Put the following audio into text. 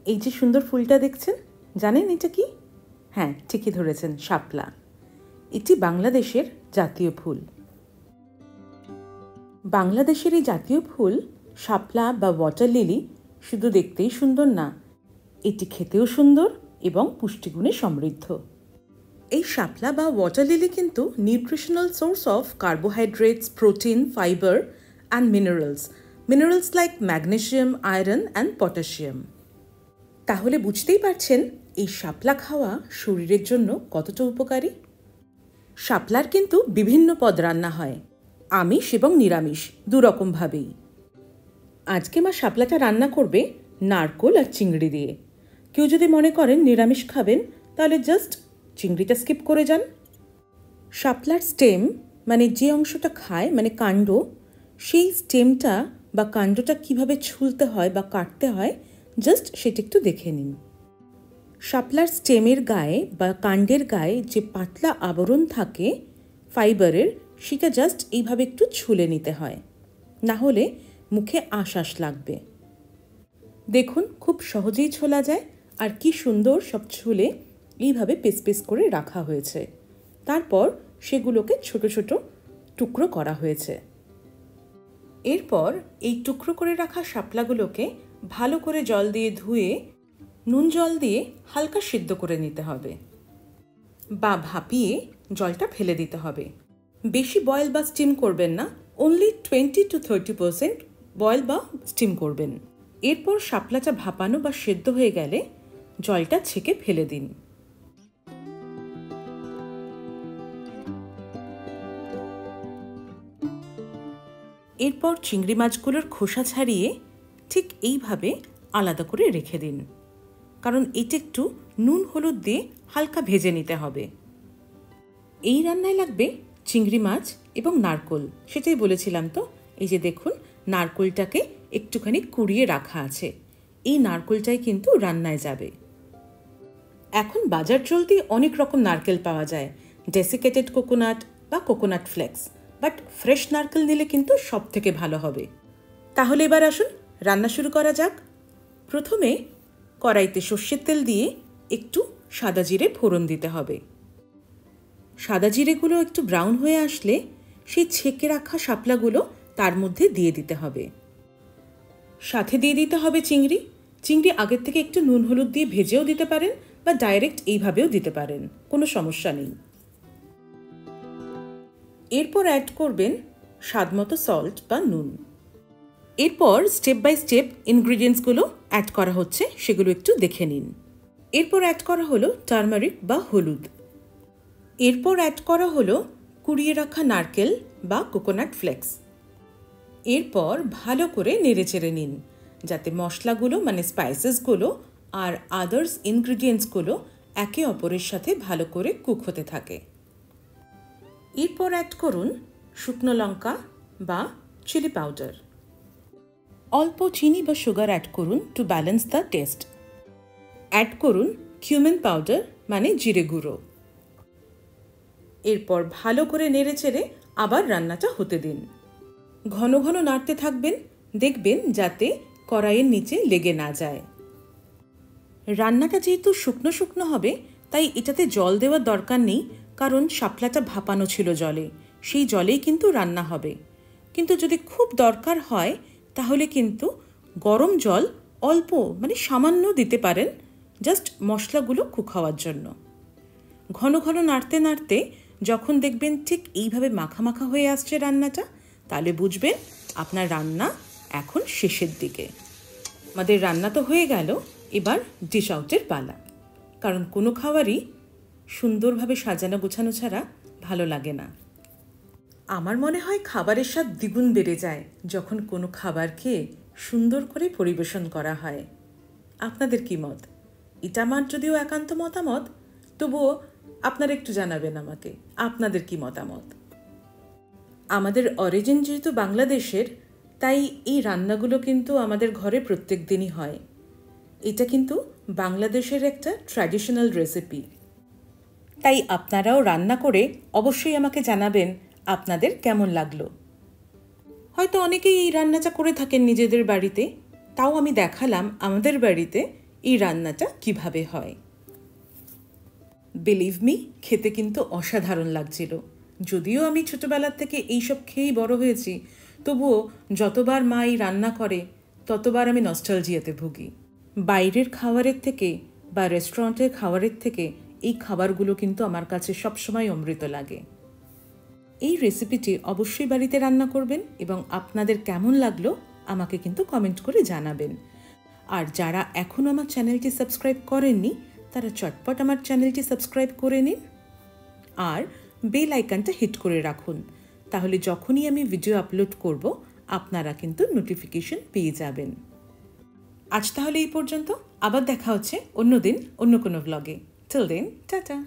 এই যে সুন্দর ফুলটা দেখছেন, জানেন এটা কি? হ্যাঁ, ঠিকই ধরেছেন, শাপলা। এটি বাংলাদেশের জাতীয় ফুল। বাংলাদেশের এই জাতীয় ফুল শাপলা বা ওয়াটার লিলি শুধু দেখতেই সুন্দর না, এটি খেতেও সুন্দর এবং পুষ্টিগুণে সমৃদ্ধ। এই শাপলা বা ওয়াটার লিলি কিন্তু nutritional source of carbohydrates, protein, fibre and minerals like magnesium, iron and potassium. তাহলে বুঝতেই পারছেন এই শাপলা খাওয়া শরীরের জন্য কতটা উপকারী। শাপলার কিন্তু বিভিন্ন পদ রান্না হয়, আমিষ এবং নিরামিষ দুরকমভাবেই। আজকে মা শাপলাটা রান্না করবে নারকোল আর চিংড়ি দিয়ে। কেউ যদি মনে করেন নিরামিষ খাবেন, তাহলে জাস্ট চিংড়িটা স্কিপ করে যান। শাপলার স্টেম মানে যে অংশটা খায়, মানে কাণ্ড, সেই স্টেমটা বা কাণ্ডটা কিভাবে ছুলতে হয় বা কাটতে হয় জাস্ট সেটা একটু দেখে নিন। শাপলার স্টেমের গায়ে বা কাণ্ডের গায়ে যে পাতলা আবরণ থাকে ফাইবারের, সেটা জাস্ট এইভাবে একটু ছুলে নিতে হয়, না হলে মুখে আঁশ লাগবে। দেখুন খুব সহজেই ছোলা যায়, আর কি সুন্দর সব ছুলে এইভাবে পিস করে রাখা হয়েছে। তারপর সেগুলোকে ছোট ছোট টুকরো করা হয়েছে। এরপর এই টুকরো করে রাখা শাপলাগুলোকে ভালো করে জল দিয়ে ধুয়ে নুন জল দিয়ে হালকা সিদ্ধ করে নিতে হবে বা ভাপিয়ে জলটা ফেলে দিতে হবে। বেশি বয়েল বা স্টিম করবেন না, অনলি 20 to 30% বয়েল বা স্টিম করবেন। এরপর শাপলাটা ভাপানো বা সেদ্ধ হয়ে গেলে জলটা ছেঁকে ফেলে দিন। এরপর চিংড়ি মাছগুলোর খোসা ছাড়িয়ে ঠিক এইভাবে আলাদা করে রেখে দিন, কারণ এটা একটু নুন হলুদ দিয়ে হালকা ভেজে নিতে হবে। এই রান্নায় লাগবে চিংড়ি মাছ এবং নারকোল, সেটাই বলেছিলাম তো। এই যে দেখুন, নারকোলটাকে একটুখানি কুড়িয়ে রাখা আছে, এই নারকোলটাই কিন্তু রান্নায় যাবে। এখন বাজার চলতি অনেক রকম নারকেল পাওয়া যায়, ডেসিকেটেড কোকোনাট বা কোকোনাট ফ্লেক্স, বাট ফ্রেশ নারকেল নিলে কিন্তু সব থেকে ভালো হবে। তাহলে এবার আসুন রান্না শুরু করা যাক। প্রথমে কড়াইতে সর্ষের তেল দিয়ে একটু সাদা জিরে ফোড়ন দিতে হবে। সাদা জিরেগুলো একটু ব্রাউন হয়ে আসলে সেই ছেঁকে রাখা শাপলাগুলো তার মধ্যে দিয়ে দিতে হবে। সাথে দিয়ে দিতে হবে চিংড়ি আগের থেকে একটু নুন হলুদ দিয়ে ভেজেও দিতে পারেন বা ডাইরেক্ট এইভাবেও দিতে পারেন, কোনো সমস্যা নেই। এরপর অ্যাড করবেন স্বাদমতো সল্ট বা নুন। এরপর স্টেপ বাই স্টেপ ইনগ্রিডিয়েন্টসগুলো অ্যাড করা হচ্ছে, সেগুলো একটু দেখে নিন। এরপর অ্যাড করা হলো টারমারিক বা হলুদ। এরপর অ্যাড করা হলো কুড়িয়ে রাখা নারকেল বা কোকোনাট ফ্লেক্স। এরপর ভালো করে নেড়েচেড়ে নিন, যাতে মশলাগুলো মানে স্পাইসেসগুলো আর আদার্স ইনগ্রিডিয়েন্টসগুলো একে অপরের সাথে ভালো করে কুক হতে থাকে। এরপর অ্যাড করুন শুকনো লঙ্কা বা চিলি পাউডার। অল্প চিনি বা সুগার অ্যাড করুন to balance the taste. Add করুন কিউমিন পাউডার মানে জিরে গুঁড়ো। এরপর ভালো করে নেড়েচেড়ে আবার রান্নাটা হতে দিন। ঘন ঘন নাড়তে থাকবেন, দেখবেন যাতে কড়াইয়ের নিচে লেগে না যায়। রান্নাটা যেহেতু শুকনো শুকনো হবে, তাই এটাতে জল দেওয়ার দরকার নেই, কারণ শাপলাটা ভাপানো ছিল জলে, সেই জলেই কিন্তু রান্না হবে। কিন্তু যদি খুব দরকার হয় তাহলে কিন্তু গরম জল অল্প মানে সামান্য দিতে পারেন, জাস্ট মশলাগুলো কুক হওয়ার জন্য। ঘন ঘন নাড়তে নাড়তে যখন দেখবেন ঠিক এইভাবে মাখা মাখা হয়ে আসছে রান্নাটা, তাহলে বুঝবেন আপনার রান্না এখন শেষের দিকে। আমাদের রান্না তো হয়ে গেল, এবার ডিশ আউটের পালা। কারণ কোনো খাবারই সুন্দরভাবে সাজানো গোছানো ছাড়া ভালো লাগে না। আমার মনে হয় খাবারের স্বাদ দ্বিগুণ বেড়ে যায় যখন কোনো খাবারকে সুন্দর করে পরিবেশন করা হয়। আপনাদের কি মত? এটা আমার যদিও একান্ত মতামত, তবুও আপনারা একটু জানাবেন আমাকে আপনাদের কি মতামত। আমাদের অরিজিন যেহেতু বাংলাদেশের, তাই এই রান্নাগুলো কিন্তু আমাদের ঘরে প্রত্যেক দিনই হয়। এটা কিন্তু বাংলাদেশের একটা ট্র্যাডিশনাল রেসিপি। তাই আপনারাও রান্না করে অবশ্যই আমাকে জানাবেন আপনাদের কেমন লাগলো। হয়তো অনেকেই এই রান্নাটা করে থাকেন নিজেদের বাড়িতে, তাও আমি দেখালাম আমাদের বাড়িতে এই রান্নাটা কিভাবে হয়। বিলিভ মি, খেতে কিন্তু অসাধারণ লাগছিল। যদিও আমি ছোটবেলার থেকে এইসব খেয়েই বড় হয়েছি, তবুও যতবার মা এই রান্না করে ততবার আমি নস্টালজিয়াতে ভুগি। বাইরের খাবারের থেকে বা রেস্টুরেন্টের খাবারের থেকে এই খাবারগুলো কিন্তু আমার কাছে সবসময় অমৃত লাগে। এই রেসিপিটি অবশ্যই বাড়িতে রান্না করবেন এবং আপনাদের কেমন লাগলো আমাকে কিন্তু কমেন্ট করে জানাবেন। আর যারা এখনও আমার চ্যানেলটি সাবস্ক্রাইব করেননি তারা চটপট আমার চ্যানেলটি সাবস্ক্রাইব করে নিন আর বেল আইকনটা হিট করে রাখুন, তাহলে যখনই আমি ভিডিও আপলোড করব আপনারা কিন্তু নোটিফিকেশন পেয়ে যাবেন। আজ তাহলে এই পর্যন্ত, আবার দেখা হচ্ছে অন্য দিন অন্য কোনো ব্লগে। Till then, tata.